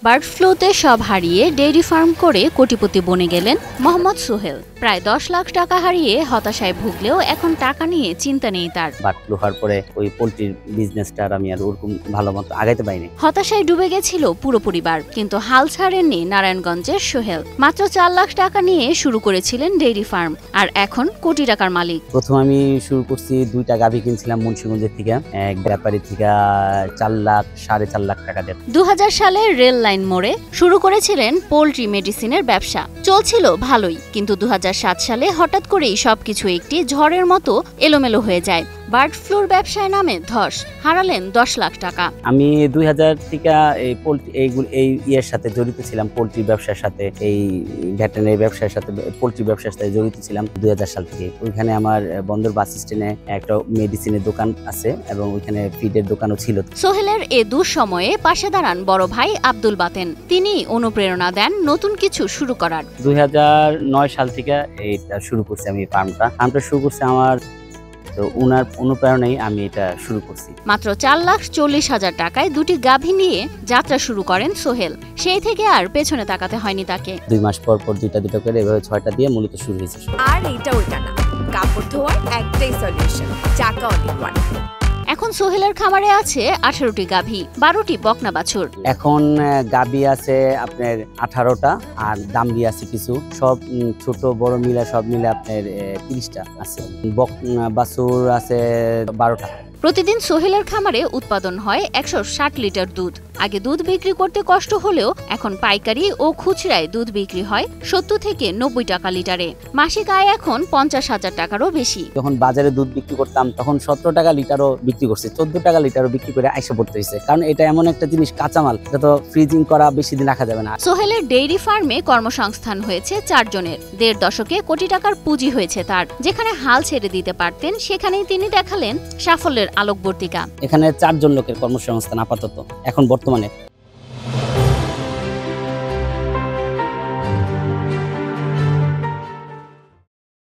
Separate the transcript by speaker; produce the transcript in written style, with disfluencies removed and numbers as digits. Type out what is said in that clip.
Speaker 1: Bird ফ্লুতে সব হারিয়ে dairy farm করে কোটিপতি বনে গেলেন মোহাম্মদ সোহেল। প্রায় 10 লাখ টাকা হারিয়ে হতাশায় ভুগলেও এখন টাকা নিয়ে চিন্তা নেই তার।
Speaker 2: বার্ড ফ্লু হওয়ার পরে ওই পোল্ট্রির বিজনেসটা আমি আর ওরকম ভালো মতো আগাইতে পারিনি।
Speaker 1: হতাশায় ডুবে গেছিল পুরো পরিবার, কিন্তু হাল ছাড়েননি নারায়ণগঞ্জের সোহেল। মাত্র 4 লাখ টাকা নিয়ে শুরু করেছিলেন ডেইরি ফার্ম, আর এখন কোটি টাকার মালিক।
Speaker 2: প্রথম আমি শুরু করছি 2টা গাভী কিনছিলাম মুন্সিগঞ্জের থেকে, এক ব্যাপারী থেকে 4 লাখ 4.5 লাখ টাকা দিয়ে।
Speaker 1: 2000 সালে রেল লাইন মোড়ে শুরু করেছিলেন পোল্ট্রি মেডিসিনের ব্যবসা। চলছিল ভালোই, কিন্তু 2007 সালে হঠাৎ করেই সবকিছু একটি ঝড়ের মতো এলোমেলো হয়ে যায়। বার্ড ফ্লুর ব্যবসায় নামে ধস, হারালেন 10 লাখ টাকা।
Speaker 2: আমি 2000 থেকে এই ইয়ের সাথে জড়িত ছিলাম, পোল্ট্রি ব্যবসার সাথে, এই ভেটেরিনারি ব্যবসার সাথে, পোল্ট্রি ব্যবসার সাথে জড়িত ছিলাম 2000 সাল থেকে। ওইখানে আমার বন্দর বাস স্ট্যান্ডে একটা মেডিসিনের দোকান আছে এবং ওইখানে ফিডের দোকানও ছিল।
Speaker 1: সোহেলের এ দুঃসময়ে পাশে দাঁড়ান বড় ভাই আব্দুল বাতেন। তিনি অনুপ্রেরণা দেন নতুন কিছু শুরু করার।
Speaker 2: 2009 সাল থেকে এটা শুরু করছি আমি। ফার্মটা শুরু করছি আমার, তো ওনার অনুপ্রেরণায় আমি এটা শুরু করছি।
Speaker 1: মাত্র 4,40,000 টাকায় 2টি গাভী নিয়ে যাত্রা শুরু করেন সোহেল। সেই থেকে আর পেছনে তাকাতে হয়নি তাকে।
Speaker 2: 2 মাস পর দুইটা করে এভাবে 6টা দিয়ে মূলত শুরু হয়েছে।
Speaker 3: আর এইটা ওইটা না, কাপড় ধোয়ার একটাই সলিউশন, চাকা অনলি ওয়ান।
Speaker 1: এখন সোহেলের খামারে আছে 18টি গাভী, 12টি বকনা বাছুর।
Speaker 2: এখন গাভী আছে আপনার 18টা, আর দামড়ি আছে কিছু, সব ছোট বড় মিলে সব মিলে আপনার 30টা আছে। বকনা বাছুর আছে 12টা।
Speaker 1: প্রতিদিন সোহেলের খামারে উৎপাদন হয় 160 লিটার দুধ। আগে দুধ বিক্রি করতে কষ্ট হলেও এখন পাইকারি ও খুচরায় দুধ বিক্রি হয় 70 থেকে 90 টাকা লিটারে। মাসিক আয় এখন 50,000 টাকারও বেশি।
Speaker 2: যখন বাজারে দুধ বিক্রি করতাম তখন 17 টাকা লিটারও বিক্রি করছে, 14 টাকা লিটারও বিক্রি করে আইসা পড়তে হয়েছে, কারণ এটা এমন একটা জিনিস, কাঁচামাল, এটা তো ফ্রিজিং করা বেশি দিন রাখা যাবে না।
Speaker 1: সোহেলের ডেইরি ফার্মে কর্মসংস্থান হয়েছে 4 জনের। 1.5 দশকে কোটি টাকার পুঁজি হয়েছে তার। যেখানে হাল ছেড়ে দিতে পারতেন সেখানেই তিনি দেখালেন সাফল্যের আলোকবর্তিকা।
Speaker 2: এখানে 4 জন লোকের কর্মসংস্থান আপাতত এখন বর্তমানে।